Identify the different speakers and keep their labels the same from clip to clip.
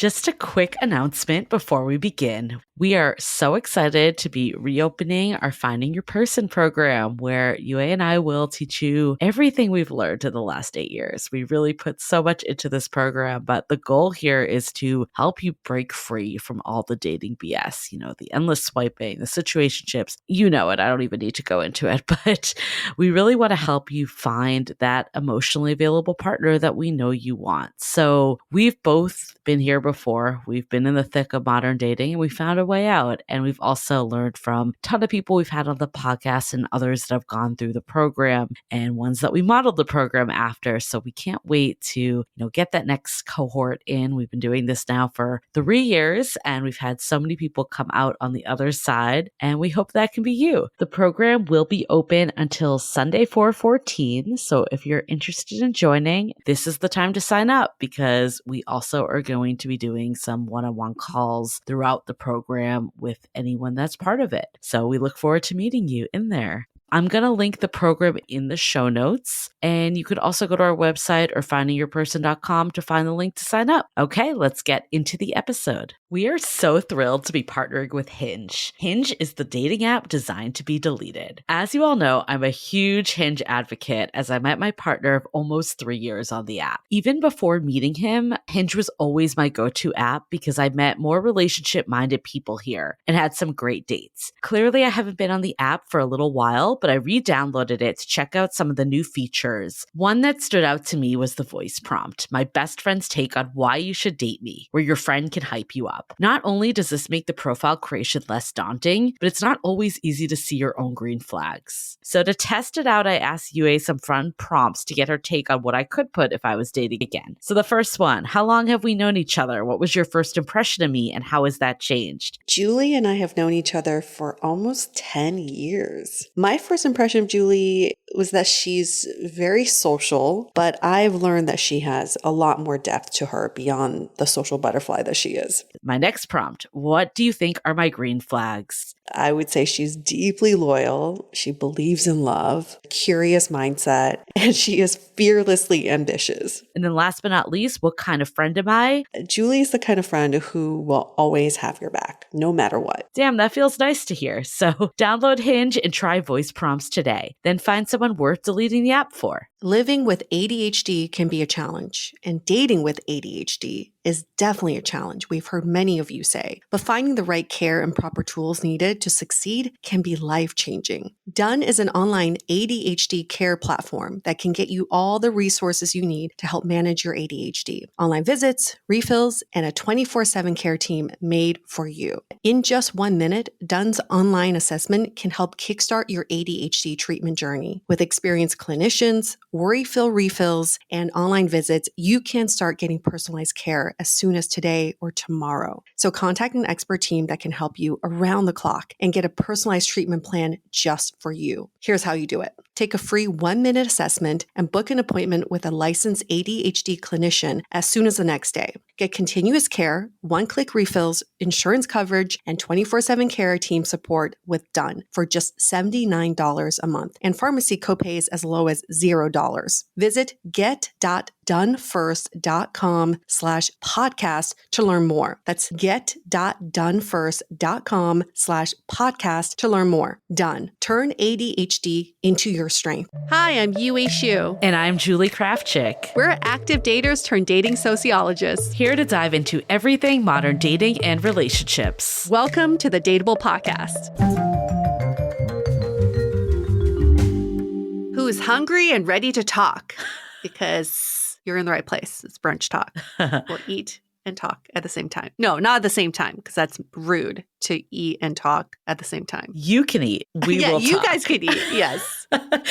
Speaker 1: Just a quick announcement before we begin. We are so excited to be reopening our Finding Your Person program, where UA and I will teach you everything we've learned in the last 8 years. We really put so much into this program, but the goal here is to help you break free from all the dating BS, the endless swiping, the situationships. You know it. I don't even need to go into it, but we really want to help you find that emotionally available partner that we know you want. So we've both been here before. We've been in the thick of modern dating and we found a way out. And we've also learned from a ton of people we've had on the podcast and others that have gone through the program and ones that we modeled the program after. So we can't wait to, get that next cohort in. We've been doing this now for 3 years and we've had so many people come out on the other side, and we hope that can be you. The program will be open until Sunday 4/14. So if you're interested in joining, this is the time to sign up, because we also are going to be doing some one-on-one calls throughout the program with anyone that's part of it. So we look forward to meeting you in there. I'm going to link the program in the show notes, and you could also go to our website or findingyourperson.com to find the link to sign up. Okay, let's get into the episode. We are so thrilled to be partnering with Hinge. Hinge is the dating app designed to be deleted. As you all know, I'm a huge Hinge advocate, as I met my partner of almost 3 years on the app. Even before meeting him, Hinge was always my go-to app because I met more relationship-minded people here and had some great dates. Clearly, I haven't been on the app for a little while, but I re-downloaded it to check out some of the new features. One that stood out to me was the voice prompt, my best friend's take on why you should date me, where your friend can hype you up. Not only does this make the profile creation less daunting, but it's not always easy to see your own green flags. So to test it out, I asked UA some fun prompts to get her take on what I could put if I was dating again. So the first one, how long have we known each other? What was your first impression of me, and how has that changed?
Speaker 2: Julie and I have known each other for almost 10 years. My first impression of Julie was that she's very social, but I've learned that she has a lot more depth to her beyond the social butterfly that she is.
Speaker 1: My next prompt, what do you think are my green flags?
Speaker 2: I would say she's deeply loyal. She believes in love, curious mindset, and she is fearlessly ambitious.
Speaker 1: And then last but not least, what kind of friend am I?
Speaker 2: Julie's the kind of friend who will always have your back, no matter what.
Speaker 1: Damn, that feels nice to hear. So download Hinge and try voice prompts today. Then find someone worth deleting the app for.
Speaker 2: Living with ADHD can be a challenge, and dating with ADHD is definitely a challenge, we've heard many of you say. But finding the right care and proper tools needed to succeed can be life-changing. Done is an online ADHD care platform that can get you all the resources you need to help manage your ADHD. Online visits, refills, and a 24/7 care team made for you. In just 1 minute, Done's online assessment can help kickstart your ADHD treatment journey. With experienced clinicians, worry-fill refills, and online visits, you can start getting personalized care as soon as today or tomorrow. So contact an expert team that can help you around the clock and get a personalized treatment plan just for you. Here's how you do it. Take a free 1-minute assessment and book an appointment with a licensed ADHD clinician as soon as the next day. Get continuous care, one-click refills, insurance coverage, and 24/7 care team support with Done for just $79 a month, and pharmacy copays as low as $0. Visit get.donefirst.com/podcast to learn more. That's get.donefirst.com/podcast to learn more. Done. Turn ADHD into your strength.
Speaker 3: Hi, I'm Yue Xu.
Speaker 1: And I'm Julie Krafchick.
Speaker 3: We're active daters turned dating sociologists.
Speaker 1: Here to dive into everything modern dating and relationships.
Speaker 3: Welcome to the Dateable Podcast. Who's hungry and ready to talk? Because you're in the right place. It's brunch talk. Or eat and talk at the same time. No, not at the same time, because that's rude to eat and talk at the same time.
Speaker 1: You can eat. We will
Speaker 3: you
Speaker 1: talk.
Speaker 3: guys can eat. Yes.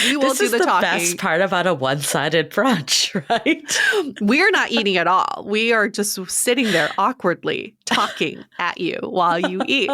Speaker 3: We will do the talking. This is the
Speaker 1: best part about a one-sided brunch, right?
Speaker 3: We're not eating at all. We are just sitting there awkwardly talking at you while you eat.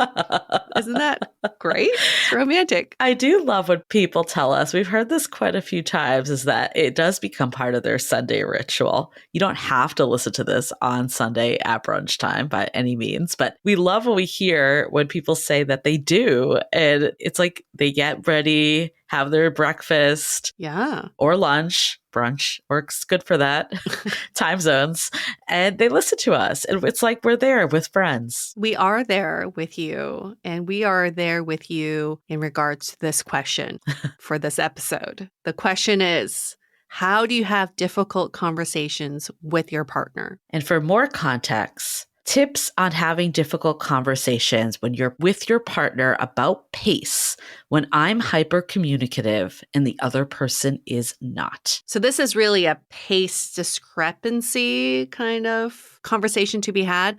Speaker 3: Isn't that great? It's romantic.
Speaker 1: I do love when people tell us, we've heard this quite a few times, is that it does become part of their Sunday ritual. You don't have to listen to this on Sunday at brunch time by any means, but we love when we hear when people say that they do. And it's like they get ready, have their breakfast
Speaker 3: or
Speaker 1: lunch, brunch works good for that. Time zones. And they listen to us. And it's like we're there with friends.
Speaker 3: We are there with you, and we are there with you in regards to this question for this episode. The question is, how do you have difficult conversations with your partner?
Speaker 1: And for more context, tips on having difficult conversations when you're with your partner about pace when I'm hyper communicative and the other person is not.
Speaker 3: So this is really a pace discrepancy kind of conversation to be had.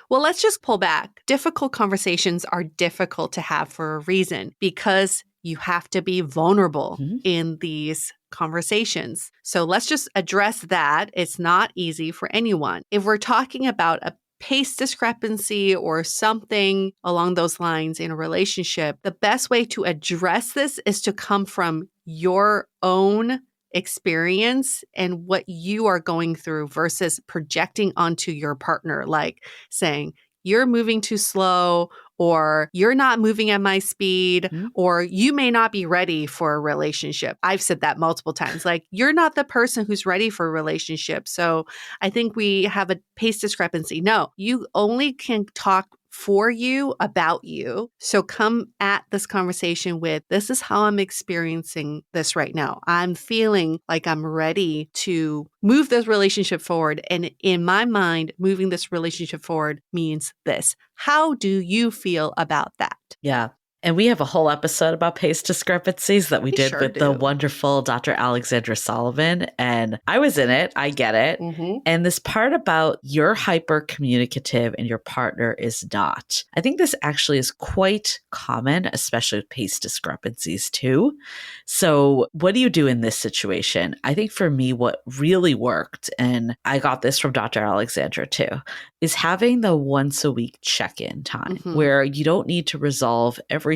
Speaker 3: Well, let's just pull back. Difficult conversations are difficult to have for a reason because you have to be vulnerable in these conversations. So let's just address that. It's not easy for anyone. If we're talking about a pace discrepancy or something along those lines in a relationship, the best way to address this is to come from your own experience and what you are going through versus projecting onto your partner, like saying, you're moving too slow, or you're not moving at my speed, or you may not be ready for a relationship. I've said that multiple times. Like, you're not the person who's ready for a relationship. So I think we have a pace discrepancy. No, you only can talk for you about you. So come at this conversation with, this is how I'm experiencing this right now. I'm feeling like I'm ready to move this relationship forward. And in my mind, moving this relationship forward means this. How do you feel about that?
Speaker 1: Yeah. And we have a whole episode about pace discrepancies that we did
Speaker 3: sure
Speaker 1: with the
Speaker 3: do.
Speaker 1: wonderful Dr. Alexandra Sullivan. And I was in it. I get it. And this part about you're hyper communicative and your partner is not. I think this actually is quite common, especially with pace discrepancies too. So what do you do in this situation? I think for me, what really worked, and I got this from Dr. Alexandra too, is having the once a week check-in time where you don't need to resolve everything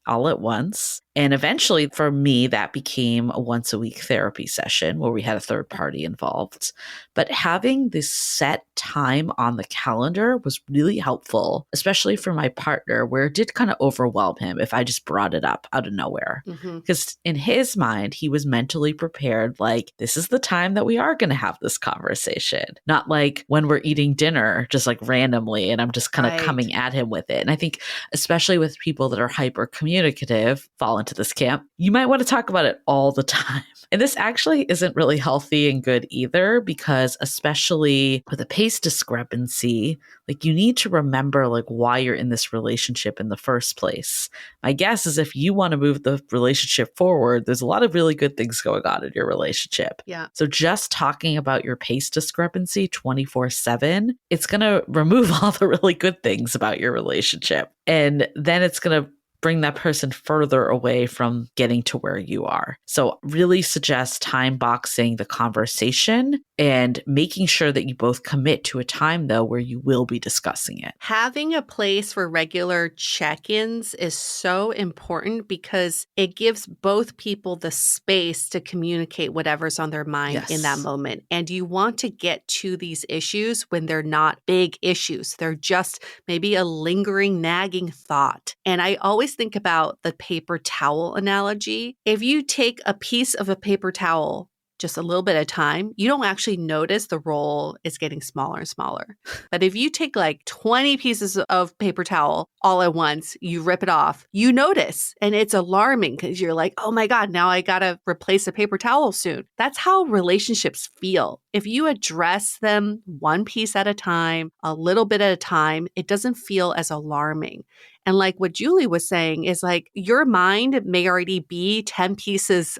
Speaker 1: all at once. And eventually for me, that became a once a week therapy session where we had a third party involved. But having this set time on the calendar was really helpful, especially for my partner, where it did kind of overwhelm him if I just brought it up out of nowhere. Because in his mind, he was mentally prepared, like, this is the time that we are going to have this conversation. Not like when we're eating dinner, just like randomly, and I'm just kind of coming at him with it. And I think especially with people that are hyper communicative, fall into this camp, you might want to talk about it all the time. And this actually isn't really healthy and good either, because especially with a pace discrepancy, like, you need to remember like why you're in this relationship in the first place. My guess is if you want to move the relationship forward, there's a lot of really good things going on in your relationship.
Speaker 3: Yeah.
Speaker 1: So just talking about your pace discrepancy 24/7, it's going to remove all the really good things about your relationship. And then it's going to bring that person further away from getting to where you are. So really suggest time boxing the conversation and making sure that you both commit to a time, though, where you will be discussing it.
Speaker 3: Having a place for regular check-ins is so important because it gives both people the space to communicate whatever's on their mind in that moment. And you want to get to these issues when they're not big issues. They're just maybe a lingering, nagging thought. And I always think about the paper towel analogy. If you take a piece of a paper towel just a little bit at a time, you don't actually notice the roll is getting smaller and smaller. But if you take like 20 pieces of paper towel all at once, you rip it off, you notice. And it's alarming because you're like, oh my God, now I got to replace a paper towel soon. That's how relationships feel. If you address them one piece at a time, a little bit at a time, it doesn't feel as alarming. And like what Julie was saying is like, your mind may already be 10 pieces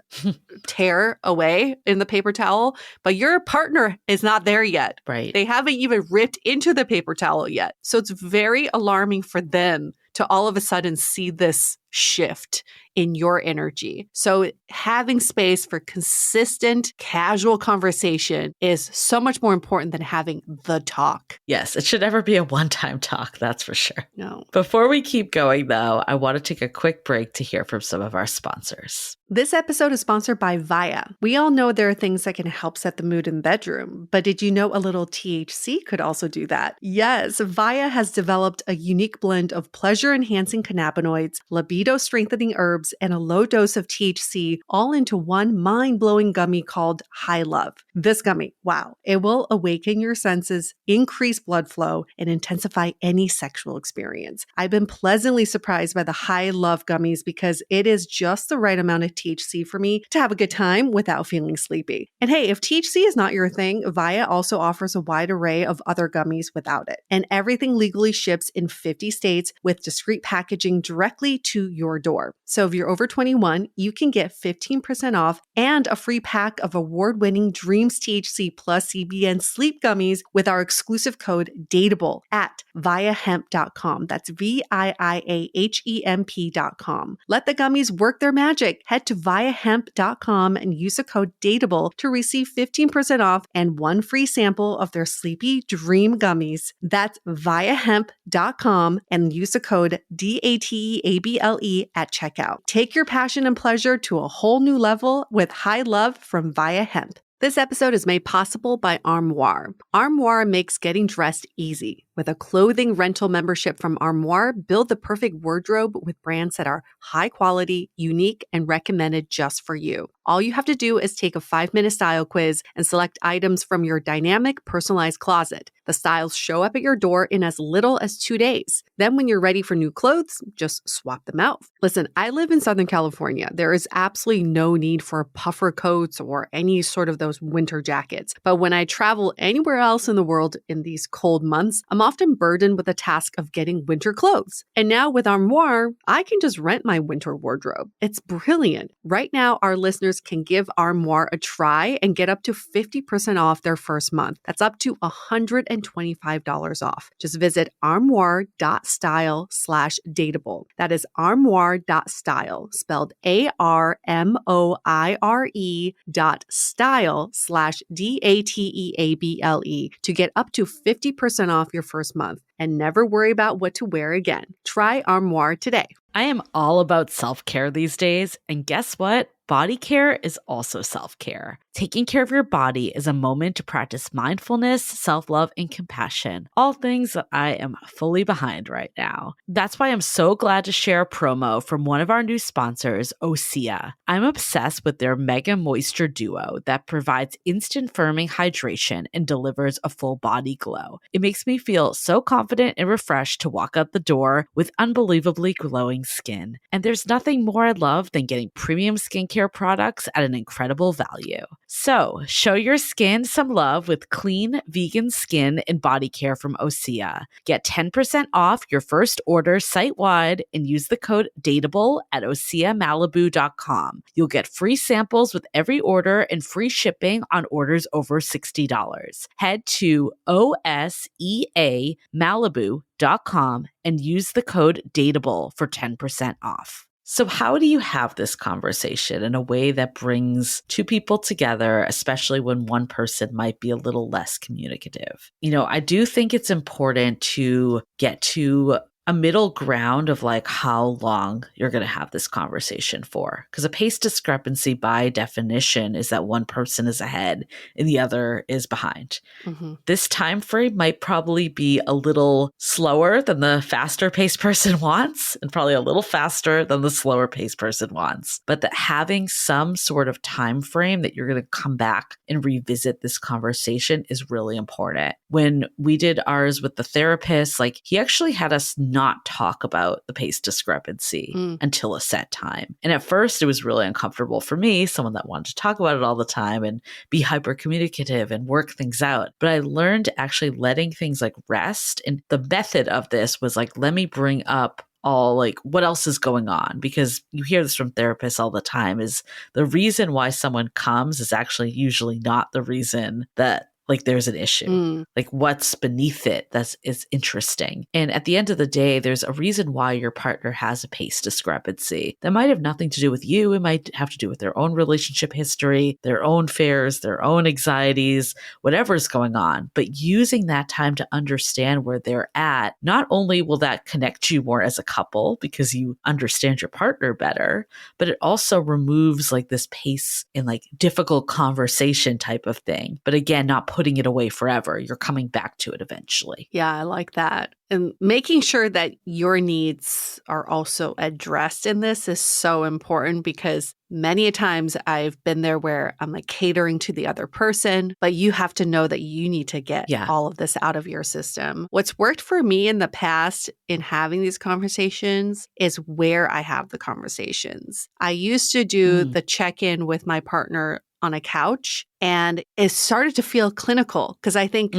Speaker 3: tear away in the paper towel, but your partner is not there yet.
Speaker 1: Right.
Speaker 3: They haven't even ripped into the paper towel yet. So it's very alarming for them to all of a sudden see this shift in your energy. So having space for consistent, casual conversation is so much more important than having the talk.
Speaker 1: Yes, it should never be a one-time talk, that's for sure.
Speaker 3: No.
Speaker 1: Before we keep going, though, I want to take a quick break to hear from some of our sponsors.
Speaker 3: This episode is sponsored by Via. We all know there are things that can help set the mood in the bedroom, but did you know a little THC could also do that? Yes, Via has developed a unique blend of pleasure-enhancing cannabinoids, libido libido strengthening herbs, and a low dose of THC all into one mind-blowing gummy called High Love. This gummy, wow, it will awaken your senses, increase blood flow, and intensify any sexual experience. I've been pleasantly surprised by the High Love gummies because it is just the right amount of THC for me to have a good time without feeling sleepy. And hey, if THC is not your thing, Via also offers a wide array of other gummies without it. And everything legally ships in 50 states with discreet packaging directly to your door. So if you're over 21, you can get 15% off and a free pack of award-winning Dreams THC plus CBN sleep gummies with our exclusive code DATEABLE at viahemp.com. That's VIIAHEMP.com. Let the gummies work their magic. Head to viahemp.com and use the code DATEABLE to receive 15% off and one free sample of their Sleepy Dream gummies. That's viahemp.com and use the code DATEABLE at checkout. Take your passion and pleasure to a whole new level with High Love from Via Hemp. This episode is made possible by Armoire. Armoire makes getting dressed easy. With a clothing rental membership from Armoire, build the perfect wardrobe with brands that are high quality, unique, and recommended just for you. All you have to do is take a 5-minute style quiz and select items from your dynamic, personalized closet. The styles show up at your door in as little as 2 days. Then when you're ready for new clothes, just swap them out. Listen, I live in Southern California. There is absolutely no need for puffer coats or any sort of those winter jackets. But when I travel anywhere else in the world in these cold months, I'm often burdened with the task of getting winter clothes. And now with Armoire, I can just rent my winter wardrobe. It's brilliant. Right now, our listeners can give Armoire a try and get up to 50% off their first month. That's up to $125 off. Just visit armoire.style/dateable. That is armoire.style, spelled ARMOIRE.style/DATEABLE to get up to 50% off your first month and never worry about what to wear again. Try Armoire today.
Speaker 1: I am all about self-care these days, and guess what? Body care is also self-care. Taking care of your body is a moment to practice mindfulness, self-love, and compassion, all things that I am fully behind right now. That's why I'm so glad to share a promo from one of our new sponsors, Osea. I'm obsessed with their Mega Moisture Duo that provides instant firming hydration and delivers a full body glow. It makes me feel so confident and refreshed to walk out the door with unbelievably glowing skin. And there's nothing more I love than getting premium skincare products at an incredible value. So, show your skin some love with clean, vegan skin and body care from Osea. Get 10% off your first order site-wide and use the code DATEABLE at OseaMalibu.com. You'll get free samples with every order and free shipping on orders over $60. Head to OSEAMalibu.com and use the code DATEABLE for 10% off. So how do you have this conversation in a way that brings two people together, especially when one person might be a little less communicative? I do think it's important to get to a middle ground of like how long you're going to have this conversation for. Because a pace discrepancy by definition is that one person is ahead and the other is behind.
Speaker 3: Mm-hmm.
Speaker 1: This time frame might probably be a little slower than the faster paced person wants, and probably a little faster than the slower paced person wants. But that having some sort of time frame that you're going to come back and revisit this conversation is really important. When we did ours with the therapist, like he actually had us not talk about the pace discrepancy until a set time. And at first it was really uncomfortable for me, someone that wanted to talk about it all the time and be hyper communicative and work things out. But I learned actually letting things like rest. And the method of this was like, let me bring up all like what else is going on, because you hear this from therapists all the time, is the reason why someone comes is actually usually not the reason that like there's an issue, like what's beneath it is interesting. And at the end of the day, there's a reason why your partner has a pace discrepancy that might have nothing to do with you. It might have to do with their own relationship history, their own fears, their own anxieties, whatever's going on. But using that time to understand where they're at, not only will that connect you more as a couple because you understand your partner better, but it also removes like this pace and like difficult conversation type of thing. But again, not putting putting it away forever. You're coming back to it eventually.
Speaker 3: Yeah, I like that. And making sure that your needs are also addressed in this is so important because many a times I've been there where I'm like catering to the other person, but you have to know that you need to get
Speaker 1: Yeah.
Speaker 3: all of this out of your system. What's worked for me in the past in having these conversations is where I have the conversations. I used to do the check-in with my partner on a couch, and it started to feel clinical because I think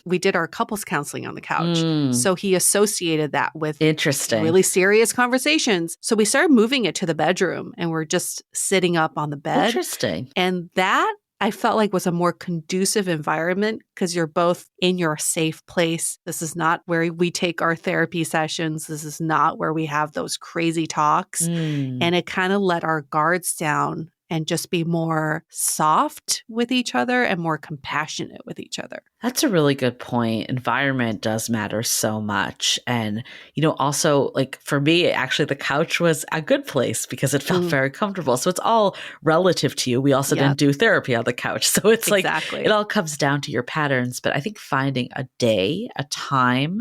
Speaker 3: we did our couples counseling on the couch. So he associated that with
Speaker 1: Interesting.
Speaker 3: really serious conversations. So we started moving it to the bedroom and we're just sitting up on the bed.
Speaker 1: Interesting.
Speaker 3: And that I felt like was a more conducive environment because you're both in your safe place. This is not where we take our therapy sessions. This is not where we have those crazy talks. And it kind of let our guards down and just be more soft with each other and more compassionate with each other.
Speaker 1: That's a really good point. Environment does matter so much. And, also like for me, actually the couch was a good place because it felt very comfortable. So it's all relative to you. We also didn't do therapy on the couch. So it's like, it all comes down to your patterns. But I think finding a day, a time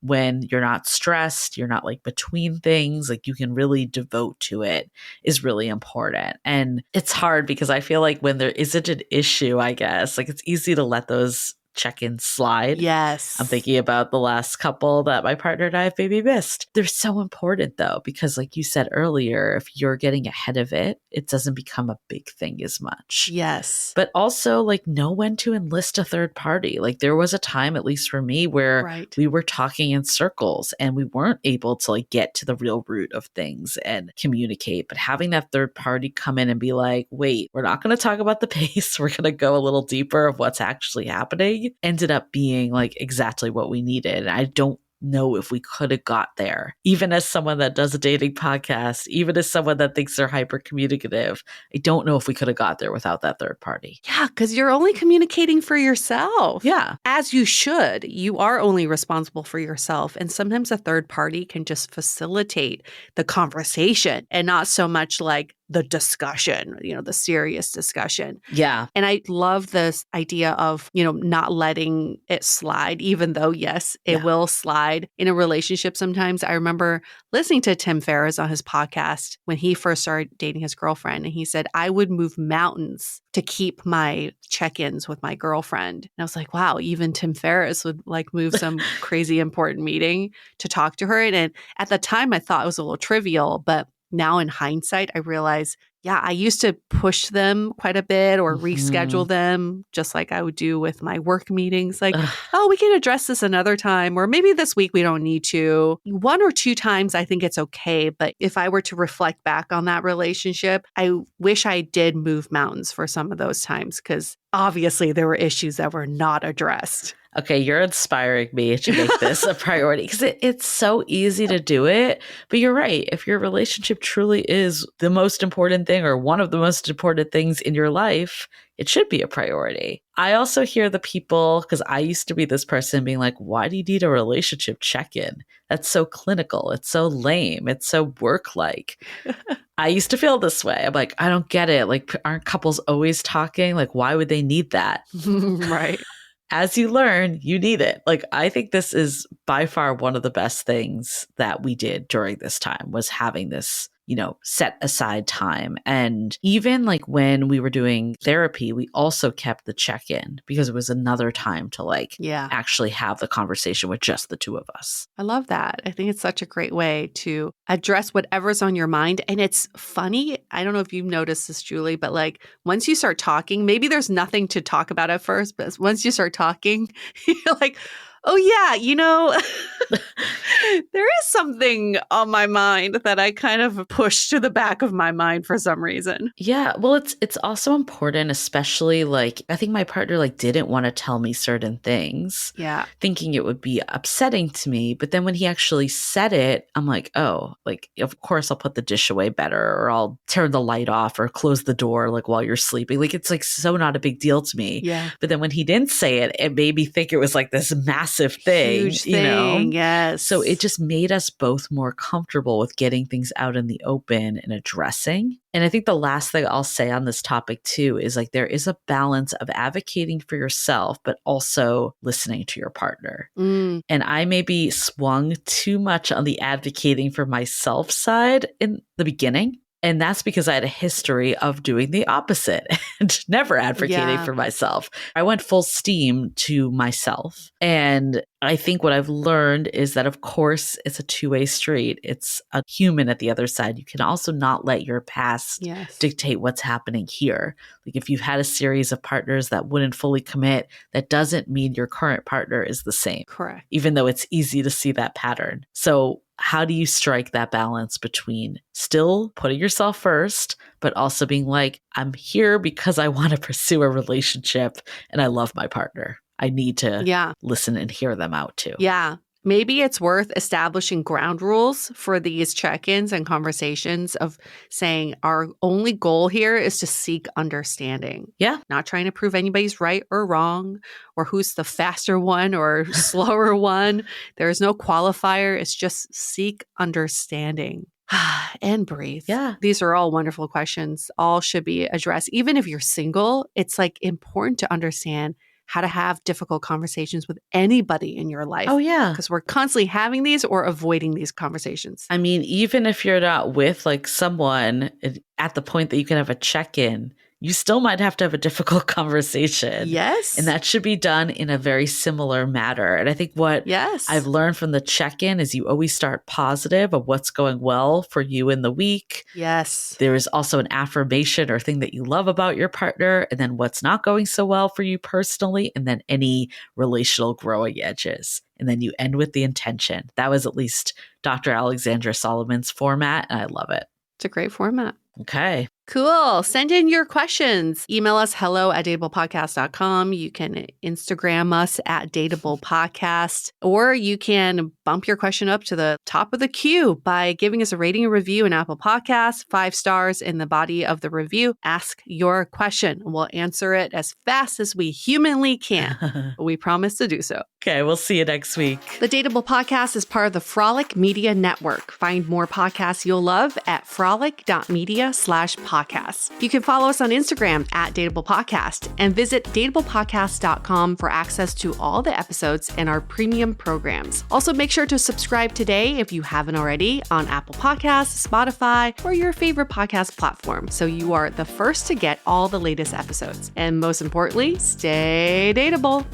Speaker 1: when you're not stressed, you're not like between things, like you can really devote to it is really important. And it's hard because I feel like when there isn't an issue, I guess, like it's easy to let those check-ins slide.
Speaker 3: Yes.
Speaker 1: I'm thinking about the last couple that my partner and I have maybe missed. They're so important though, because like you said earlier, if you're getting ahead of it, it doesn't become a big thing as much.
Speaker 3: Yes.
Speaker 1: But also like know when to enlist a third party. Like there was a time, at least for me, where we were talking in circles and we weren't able to like get to the real root of things and communicate. But having that third party come in and be like, wait, we're not going to talk about the pace. We're going to go a little deeper of what's actually happening ended up being like exactly what we needed. And I don't know if we could have got there. Even as someone that does a dating podcast, even as someone that thinks they're hyper communicative, I don't know if we could have got there without that third party.
Speaker 3: Yeah, because you're only communicating for yourself.
Speaker 1: Yeah.
Speaker 3: As you should. You are only responsible for yourself. And sometimes a third party can just facilitate the conversation and not so much like the discussion, the serious discussion.
Speaker 1: Yeah.
Speaker 3: And I love this idea of, not letting it slide, even though, yes, it will slide in a relationship sometimes. I remember listening to Tim Ferriss on his podcast when he first started dating his girlfriend. And he said, I would move mountains to keep my check-ins with my girlfriend. And I was like, wow, even Tim Ferriss would like move some crazy important meeting to talk to her. And at the time, I thought it was a little trivial, but now in hindsight, I realize, I used to push them quite a bit or reschedule them just like I would do with my work meetings. Like, we can address this another time, or maybe this week we don't need to. 1 or 2 times, I think it's okay. But if I were to reflect back on that relationship, I wish I did move mountains for some of those times because obviously there were issues that were not addressed.
Speaker 1: Okay, you're inspiring me to make this a priority because it's so easy to do it. But you're right. If your relationship truly is the most important thing or one of the most important things in your life, it should be a priority. I also hear the people, because I used to be this person being like, why do you need a relationship check-in? That's so clinical. It's so lame. It's so work-like. I used to feel this way. I'm like, I don't get it. Like, aren't couples always talking? Like, why would they need that?
Speaker 3: Right.
Speaker 1: As you learn, you need it. Like, I think this is by far one of the best things that we did during this time was having this, set aside time. And even like when we were doing therapy, we also kept the check-in because it was another time to actually have the conversation with just the two of us.
Speaker 3: I love that. I think it's such a great way to address whatever's on your mind. And it's funny. I don't know if you've noticed this, Julie, but like once you start talking, maybe there's nothing to talk about at first, but once you start talking, you're like, oh yeah, there is something on my mind that I kind of push to the back of my mind for some reason.
Speaker 1: Yeah, well, it's also important, especially like I think my partner like didn't want to tell me certain things.
Speaker 3: Yeah.
Speaker 1: Thinking it would be upsetting to me, but then when he actually said it, I'm like, oh, like of course I'll put the dish away better or I'll turn the light off or close the door like while you're sleeping. Like it's like so not a big deal to me.
Speaker 3: Yeah.
Speaker 1: But then when he didn't say it, it made me think it was like this massive thing,
Speaker 3: Huge thing, yes.
Speaker 1: So it just made us both more comfortable with getting things out in the open and addressing. And I think the last thing I'll say on this topic too is like there is a balance of advocating for yourself, but also listening to your partner.
Speaker 3: Mm,
Speaker 1: And I maybe swung too much on the advocating for myself side in the beginning. And that's because I had a history of doing the opposite and never advocating
Speaker 3: Yeah.
Speaker 1: for myself. I went full steam to myself. And I think what I've learned is that, of course, it's a two-way street. It's a human at the other side. You can also not let your past
Speaker 3: Yes.
Speaker 1: dictate what's happening here. Like if you've had a series of partners that wouldn't fully commit, that doesn't mean your current partner is the same,
Speaker 3: Correct.
Speaker 1: even though it's easy to see that pattern. So how do you strike that balance between still putting yourself first, but also being like, I'm here because I want to pursue a relationship and I love my partner. I need to
Speaker 3: Yeah.
Speaker 1: listen and hear them out too.
Speaker 3: Yeah. Maybe it's worth establishing ground rules for these check-ins and conversations of saying our only goal here is to seek understanding.
Speaker 1: Yeah.
Speaker 3: Not trying to prove anybody's right or wrong or who's the faster one or slower one. There is no qualifier. It's just seek understanding. And breathe.
Speaker 1: Yeah.
Speaker 3: These are all wonderful questions. All should be addressed. Even if you're single, it's like important to understand how to have difficult conversations with anybody in your life.
Speaker 1: Oh, yeah.
Speaker 3: Because we're constantly having these or avoiding these conversations.
Speaker 1: I mean, even if you're not with like someone at the point that you can have a check-in, you still might have to have a difficult conversation.
Speaker 3: Yes.
Speaker 1: And that should be done in a very similar manner. And I think what I've learned from the check-in is you always start positive of what's going well for you in the week.
Speaker 3: Yes.
Speaker 1: There is also an affirmation or thing that you love about your partner, and then what's not going so well for you personally, and then any relational growing edges. And then you end with the intention. That was at least Dr. Alexandra Solomon's format, and I love it.
Speaker 3: It's a great format.
Speaker 1: Okay.
Speaker 3: Cool. Send in your questions. Email us hello@dateablepodcast.com. You can Instagram us at dateablepodcast, or you can bump your question up to the top of the queue by giving us a rating and review in Apple Podcasts, 5 stars in the body of the review. Ask your question. We'll answer it as fast as we humanly can. We promise to do so.
Speaker 1: Okay, we'll see you next week.
Speaker 3: The Dateable Podcast is part of the Frolic Media Network. Find more podcasts you'll love at frolic.media/podcasts. You can follow us on Instagram at Dateable Podcast and visit dateablepodcast.com for access to all the episodes and our premium programs. Also, make sure to subscribe today if you haven't already on Apple Podcasts, Spotify, or your favorite podcast platform so you are the first to get all the latest episodes. And most importantly, stay dateable.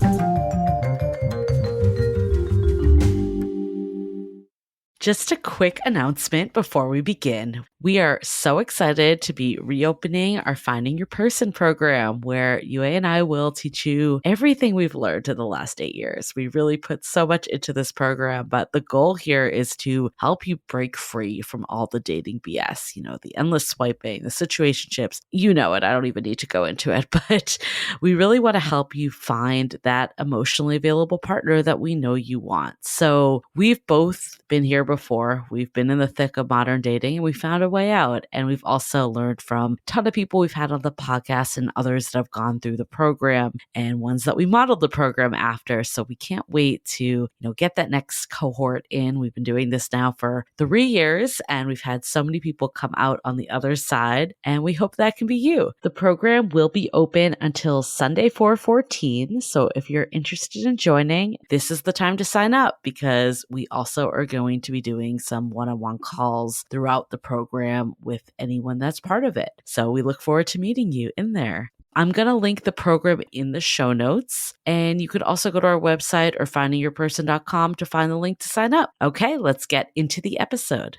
Speaker 1: Just a quick announcement before we begin. We are so excited to be reopening our Finding Your Person program, where UA and I will teach you everything we've learned in the last 8 years. We really put so much into this program, but the goal here is to help you break free from all the dating BS, the endless swiping, the situationships. You know it. I don't even need to go into it, but we really want to help you find that emotionally available partner that we know you want. So we've both been here before. We've been in the thick of modern dating and we found a way out. And we've also learned from a ton of people we've had on the podcast and others that have gone through the program and ones that we modeled the program after. So we can't wait to, get that next cohort in. We've been doing this now for 3 years and we've had so many people come out on the other side, and we hope that can be you. The program will be open until Sunday 4/14. So if you're interested in joining, this is the time to sign up, because we also are going to be doing some one-on-one calls throughout the program with anyone that's part of it. So we look forward to meeting you in there. I'm going to link the program in the show notes, and you could also go to our website or findingyourperson.com to find the link to sign up. Okay, let's get into the episode.